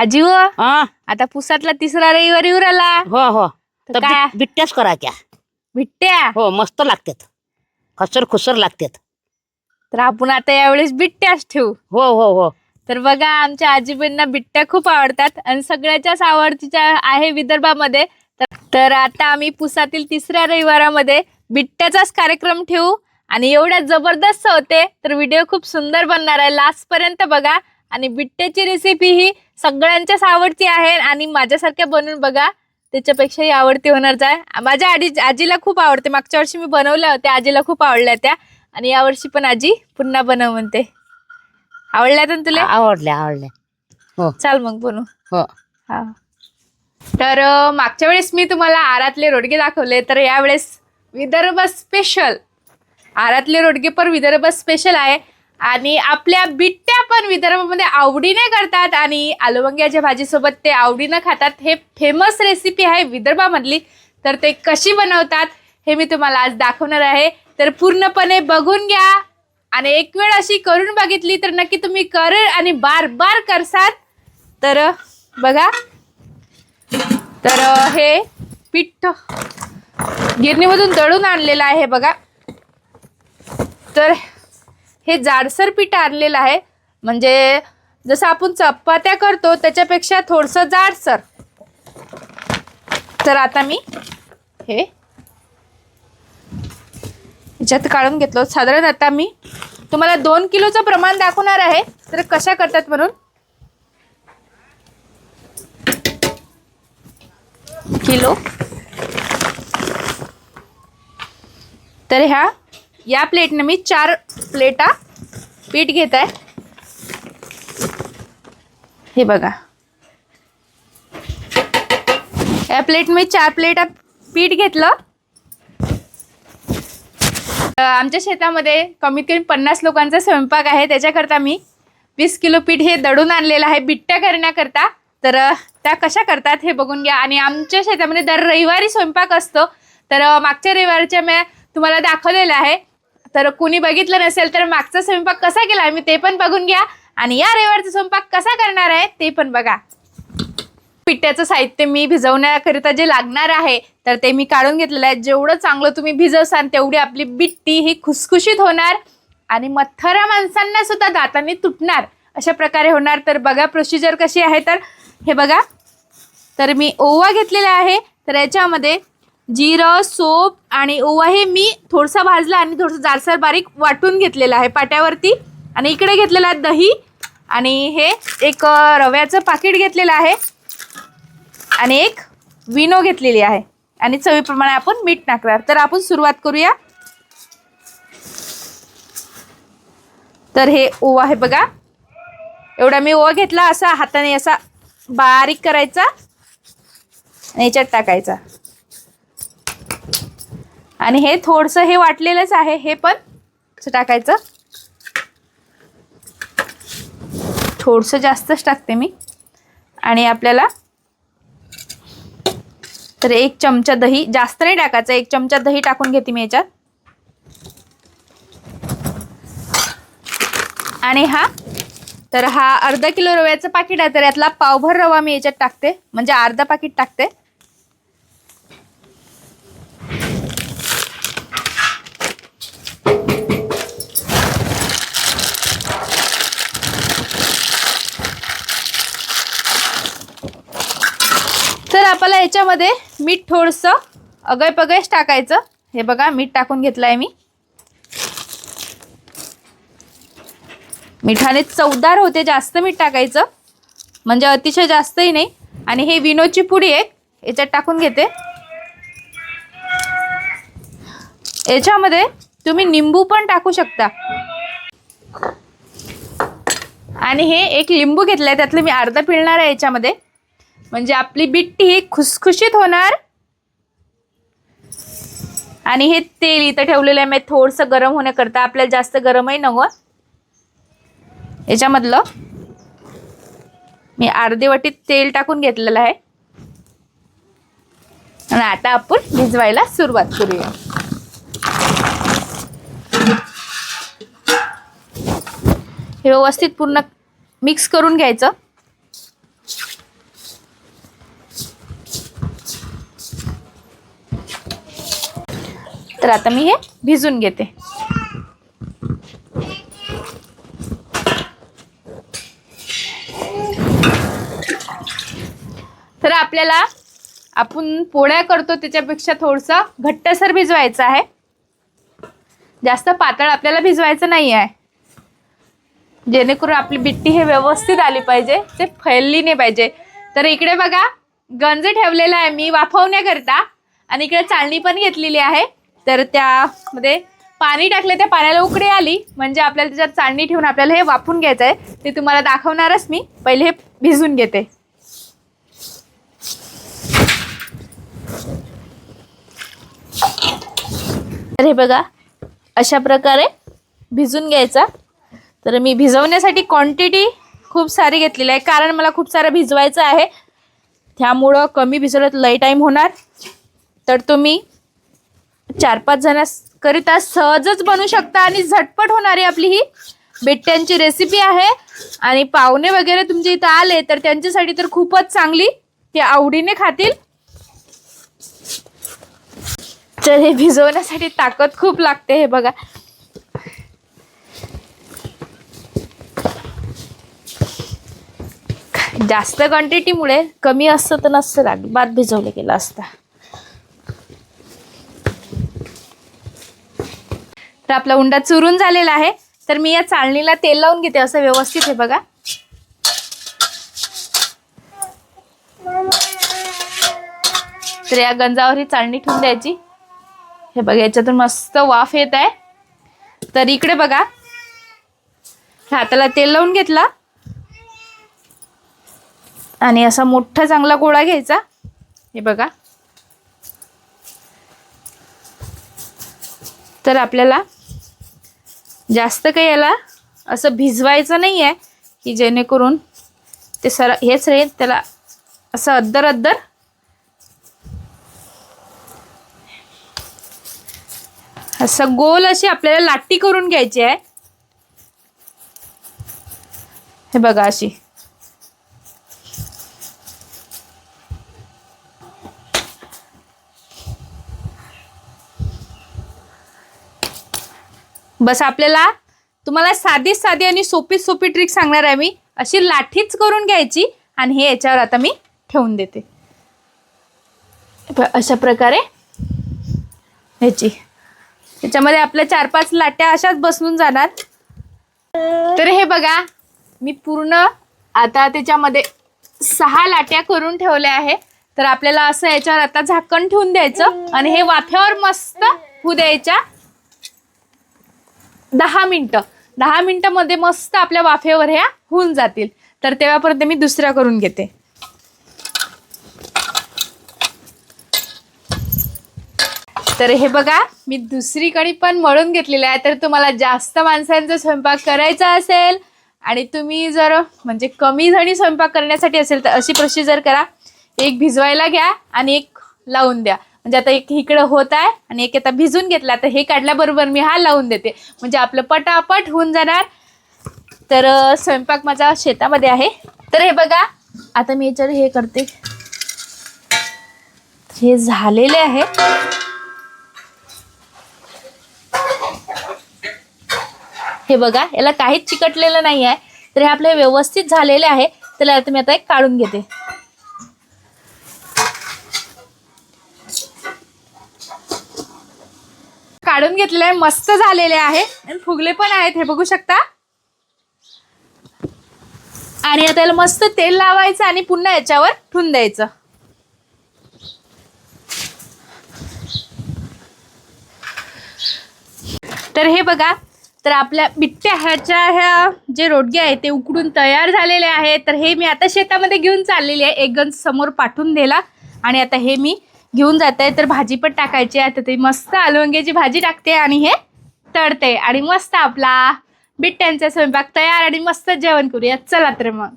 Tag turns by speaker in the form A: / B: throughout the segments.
A: आजी हो,
B: हा
A: आता पुसातला तिसरा रविवारी उराला.
B: हो हो
A: तर
B: तर
A: काय?
B: बिट्ट्याच करायच्या.
A: बिट्ट्या.
B: हो मस्त लागतात, खसर खुसर लागतात.
A: तर आपण आता यावेळेस बिट्ट्याच ठेवू.
B: हो हो हो
A: तर बघा, आमच्या आजीबाईंना बिट्ट्या खूप आवडतात आणि सगळ्याच्याच आवडतीच्या आहे विदर्भामध्ये. तर आता आम्ही पुसातील तिसऱ्या रविवारामध्ये बिट्ट्याचाच कार्यक्रम ठेवू आणि एवढ्या जबरदस्त होते. तर व्हिडिओ खूप सुंदर बनणार आहे, लास्ट पर्यंत बघा. आणि बिट्ट्याची रेसिपी ही सगळ्यांच्याच आवडती आहे आणि माझ्यासारख्या बनवून बघा, त्याच्यापेक्षाही आवडती होणार आहे. माझ्या आजीला खूप आवडते. मागच्या वर्षी मी बनवल्या होत्या, आजीला खूप आवडल्या त्या आणि यावर्षी पण आजी पुन्हा बनव म्हणते. आवडल्या ना तुला?
B: आवडल्या आवडल्या. हो
A: चाल मग बनवू.
B: हो
A: हा. तर मागच्या वेळेस मी तुम्हाला आरातले रोडगे दाखवले, तर यावेळेस विदर्भ स्पेशल आरातले रोडगे पण विदर्भ स्पेशल आहे. आणि आपल्या बिट्ट्या पण विदर्भामध्ये आवडीने करतात आणि आलूवांग्याच्या भाजीसोबत ते आवडीनं खातात. हे फेमस रेसिपी आहे विदर्भामधली. तर ते कशी बनवतात हे मी तुम्हाला आज दाखवणार आहे. तर पूर्णपणे बघून घ्या आणि एक वेळ अशी करून बघितली तर नक्की तुम्ही कर आणि बार बार करसाल. तर बघा, तर हे पीठ गिरणीमधून दळून आणलेलं आहे बघा. तर हे जाडसर पीठ आणलेलं आहे, म्हणजे जसं आपण चपात्या करतो त्याच्यापेक्षा थोडंसं जाडसर. तर आता मी हे ह्याच्यात काढून घेतलं. साधारण आता मी तुम्हाला 2 किलोचं प्रमाण दाखवणार आहे. तर कशा करतात म्हणून. किलो. तर या प्लेटने मी 4 प्लेटा पीठ घेत आहे. हे बघा, या प्लेट मी 4 प्लेटा पीठ घेतलं. आमच्या शेतामध्ये कमीत कमी 50 लोकांचा स्वयंपाक आहे. त्याच्याकरता मी 20 किलो पीठ हे दळून आणलेलं आहे बिट्ट्या करण्याकरता. तर त्या कशा करतात हे बघून घ्या. आणि आमच्या शेतामध्ये दर रविवारी स्वयंपाक असतो. तर मागच्या रविवारच्या मी तुम्हाला दाखवलेलं आहे. तर कोणी बघितलं नसेल तर मागचा स्वयंपाक कसा केला आहे मी ते पण बघून घ्या आणि या रविवारचा स्वयंपाक कसा करणार आहे ते पण बघा. पिठ्याचं साहित्य मी भिजवण्याकरिता जे लागणार आहे तर ते मी काढून घेतलेलं आहे. जेवढं चांगलं तुम्ही भिजवसाल तेवढी आपली बिट्टी ही खुसखुशीत होणार आणि मथरा माणसांना सुद्धा दाताने तुटणार अशा प्रकारे होणार. तर बघा प्रोसिजर कशी आहे. तर हे बघा, तर मी ओवा घेतलेला आहे. तर याच्यामध्ये जिरं, सोप आणि ओवा हे मी थोडंसं भाजला आणि थोडंसं जाडसर बारीक वाटून घेतलेलं आहे पाट्यावरती. आणि इकडे घेतलेलं आहे दही आणि हे एक रव्याचं पाकिट घेतलेलं आहे आणि एक विनो घेतलेली आहे आणि चवीप्रमाणे आपण मीठ टाकणार. तर आपण सुरुवात करूया. तर हे ओवा आहे बघा, एवढा मी ओवा घेतला. असा हाताने असा बारीक करायचा आणि याच्यात टाकायचा. आणि हे थोडंसं हे वाटलेलंच आहे, हे पण असं टाकायचं. थोडंसं जास्तच टाकते मी. आणि आपल्याला तर 1 चमचा दही, जास्त नाही टाकायचं, 1 चमचा दही टाकून घेते मी याच्यात. आणि तर हा अर्धा किलो रव्याचं पाकिट आहे. तर यातला पावभर रवा मी याच्यात टाकते, म्हणजे अर्धा पाकिट टाकते. तर आपल्याला याच्यामध्ये मीठ थोडंसं अगयपगयच टाकायचं. हे बघा, मीठ टाकून घेतलं आहे मी. मिठाने चवदार होते, जास्त मीठ टाकायचं म्हणजे अतिशय जास्तही नाही. आणि हे विनोची पुडी एक याच्यात टाकून घेते. याच्यामध्ये तुम्ही निंबू पण टाकू शकता. आणि हे एक लिंबू घेतलंय, त्यातलं मी अर्धा पिळणार आहे याच्यामध्ये, म्हणजे आपली बिट्टी ही खुसखुशीत होणार. आणि हे तेल इथं ठेवलेलं आहे मी थोडंसं गरम होण्याकरता, आपल्याला जास्त गरमही नको. याच्यामधलं मी अर्धी वाटी तेल टाकून घेतलेलं आहे. आणि आता आपण भिजवायला सुरुवात करूया. हे व्यवस्थित पूर्ण मिक्स करून घ्यायचं. तर आता मी हे भिजून घेते. तर आपल्याला आपण पोळ्या करतो त्याच्यापेक्षा थोडंसं घट्टसर भिजवायचं आहे. जास्त पातळ आपल्याला भिजवायचं नाही आहे, जेणेकरून आपली बिट्टी हे व्यवस्थित आली पाहिजे, ते फैलली नाही पाहिजे. तर इकडे बघा गंज ठेवलेला आहे मी वाफवण्याकरता, आणि इकडे चाळणी पण घेतलेली आहे. तर त्यामध्ये पाणी टाकले, त्या पाण्याला उकळी आली म्हणजे आपल्याला त्याच्यात चाळणी ठेवून आपल्याला हे वाफवून घ्यायचं आहे. ते तुम्हाला दाखवणारच मी. पहिले हे भिजून घेते. तर हे बघा अशा प्रकारे भिजून घ्यायचा. तर मी भिजवण्यासाठी क्वांटिटी खूप सारी घेतलेली आहे, कारण मला खूप सारं भिजवायचं आहे. त्यामुळं कमी भिजवलं तर लई टाईम होणार. तर तुम्ही 4-5 जणांकरिता सहजच बनवू शकता आणि झटपट होणारी आपली ही बिट्ट्यांची रेसिपी आहे. आणि पाहुणे वगैरे तुमच्या इथं आले तर त्यांच्यासाठी तर खूपच चांगली, ते आवडीने खातील. तर हे भिजवण्यासाठी ताकद खूप लागते. हे बघा जास्त क्वांटिटीमुळे कमी असतं तर नसतं लागत, भात भिजवलं गेलं असतं. तर आपला उंडा चुरून झालेला आहे. तर मी या चाळणीला तेल लावून घेते असं व्यवस्थित. हे बघा तर या गंजावर ही चाळणी ठेवून द्यायची. हे बघा याच्यातून मस्त वाफ येत आहे. तर इकडे बघा हाताला तेल लावून घेतला आणि असा मोठा चांगला गोळा घ्यायचा. हे बघा तर आपल्याला जास्त काही याला असं भिजवायचं नाही आहे, की जेणेकरून ते हेच राहील. त्याला असं अद्दर असं गोल अशी आपल्याला लाटी करून घ्यायची आहे. हे बघा अशी. बस आपल्याला तुम्हाला साधी आणि सोपी ट्रिक सांगणार आहे मी. अशी लाठीच करून घ्यायची आणि हे याच्यावर आता मी ठेवून देते अशा प्रकारे ह्याची. त्याच्यामध्ये आपल्या 4-5 लाट्या अशाच बसून जाणार. तर हे बघा मी पूर्ण आता त्याच्यामध्ये 6 लाट्या करून ठेवल्या आहे. तर आपल्याला असं याच्यावर आता झाकण ठेवून द्यायचं आणि हे वाफ्यावर मस्त होऊ द्यायच्या 10 मिनिटं. 10 मिनिटांमध्ये मस्त आपल्या वाफेवर ह्या होऊन जातील. तर तेव्हापर्यंत मी दुसऱ्या करून घेते. तर हे बघा मी दुसरी कणी पण मळून घेतलेली आहे. तर तुम्हाला जास्त माणसांचा स्वयंपाक करायचा असेल आणि तुम्ही जर म्हणजे कमी जणी स्वयंपाक करण्यासाठी असेल तर अशी प्रोसिजर करा. एक भिजवायला घ्या आणि एक लावून द्या. म्हणजे आता एक इकडं होत आहे आणि एक आता भिजून घेतला, तर हे काढल्याबरोबर मी हा लावून देते म्हणजे आपलं पटापट होऊन जाणार. तर स्वयंपाक माझा शेतामध्ये आहे. तर हे बघा आता मी याच्यावर हे करते. हे झालेले आहे. हे बघा याला काहीच चिकटलेलं नाही आहे. तर हे आपले व्यवस्थित झालेले आहे. तर आता मी आता एक काढून घेते. काढून घेतलेले आहे, मस्त झालेले आहे आणि फुगले पण आहेत हे बघू शकता. आणि आता याला मस्त तेल लावायचं आणि पुन्हा याच्यावर ठेवून द्यायचं. तर हे बघा तर आपल्या बिट्ट्या ह्या जे रोडगे आहेत ते उकडून तयार झालेले आहेत. तर हे मी आता शेतामध्ये घेऊन चाललेली आहे. एक गंज समोर पाठवून दिला आणि आता हे मी घेऊन जाते. तर भाजी पण टाकायची आहे. तर ते मस्त आलूवांग्याची भाजी टाकते आणि हे तळते आणि मस्त आपला बिट्ट्यांचा स्वयंपाक तयार आणि मस्त जेवण करूया. चला तर मग.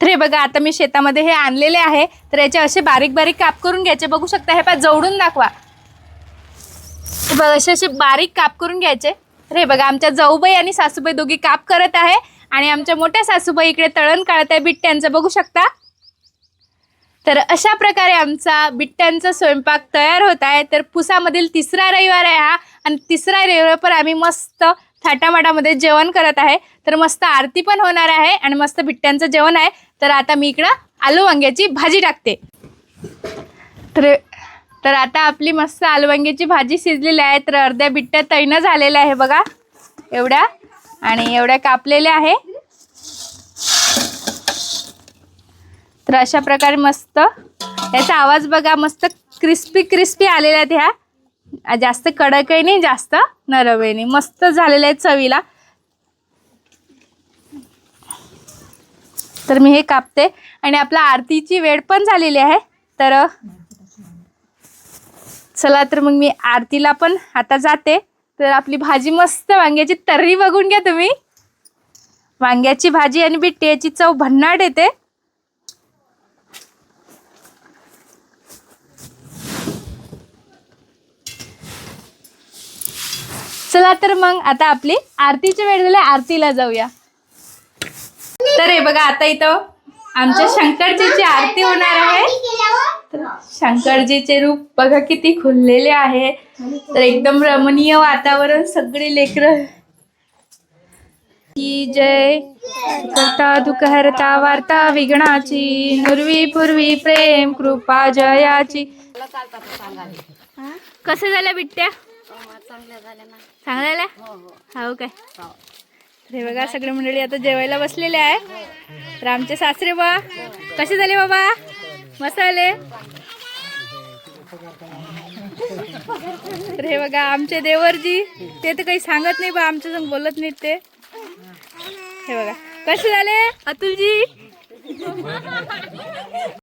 A: तर हे बघा आता मी शेतामध्ये हे आणलेले आहे. तर याचे असे बारीक काप करून घ्यायचे. बघू शकता हे पहा जवळून दाखवा. बघा असे बारीक काप करून घ्यायचे. तर हे बघा आमच्या जाऊबाई आणि सासूबाई दोघी काप करत आहे आणि आमच्या मोठ्या सासूबाई इकडे तळण काढत आहे बिट्ट्यांचं बघू शकता. तर अशा प्रकारे आमचा बिट्ट्यांचा स्वयंपाक तयार होत आहे. तर पुसामधील तिसरा रविवार आहे हा, आणि तिसरा रविवार पण आम्ही मस्त थाटामाटामध्ये जेवण करत आहे. तर मस्त आरती पण होणार आहे आणि मस्त बिट्ट्यांचं जेवण आहे. तर आता मी इकडं आलू वांग्याची भाजी टाकते. तर आता आपली मस्त आलू वांग्याची भाजी शिजलेली आहे. तर अर्ध्या बिट्ट्या तैनं झालेल्या आहे बघा, एवढ्या, आणि एवढ्या कापलेल्या आहे. तर अशा प्रकारे मस्त याचा आवाज बघा, मस्त क्रिस्पी क्रिस्पी आलेल्या आहेत ह्या. जास्त कडकही नाही, जास्त नरमही नाही, मस्त झालेल्या आहेत चवीला. तर मी हे कापते आणि आपला आरतीची वेळ पण झालेली आहे. तर चला, तर मग मी आरतीला पण आता जाते. तर आपली भाजी मस्त वांग्याची तर्री बघून घ्या तुम्ही. वांग्याची भाजी आणि बिट्टी याची चव भन्नाट येते. चला, तर मग आता आपली आरतीची वेळ झाली, आरतीला जाऊया. तर हे बघा, आता इथं आमच्या शंकरजीची आरती होणार आहे. तर शंकरजीचे रूप बघा किती खुललेले आहे. तर एकदम रमणीय वातावरण, सगळे लेकरं की जय करता दुःख हरता वार्ता विघ्नाची, नुरवी पूर्वी प्रेम कृपा जयाची. कसं झालं बिट्ट्या? चांगल्या झाल्या? हो काय? तर हे बघा, सगळे मंडळी आता जेवायला बसलेले आहे. तर आमचे सासरे बा कसे झाले बाबा? मस्त आले. तर हे बघा आमचे देवरजी, ते तर काही सांगत नाही बा, आमच्या संग बोलत नाहीत ते. हे बघा कसे झाले अतुलजी?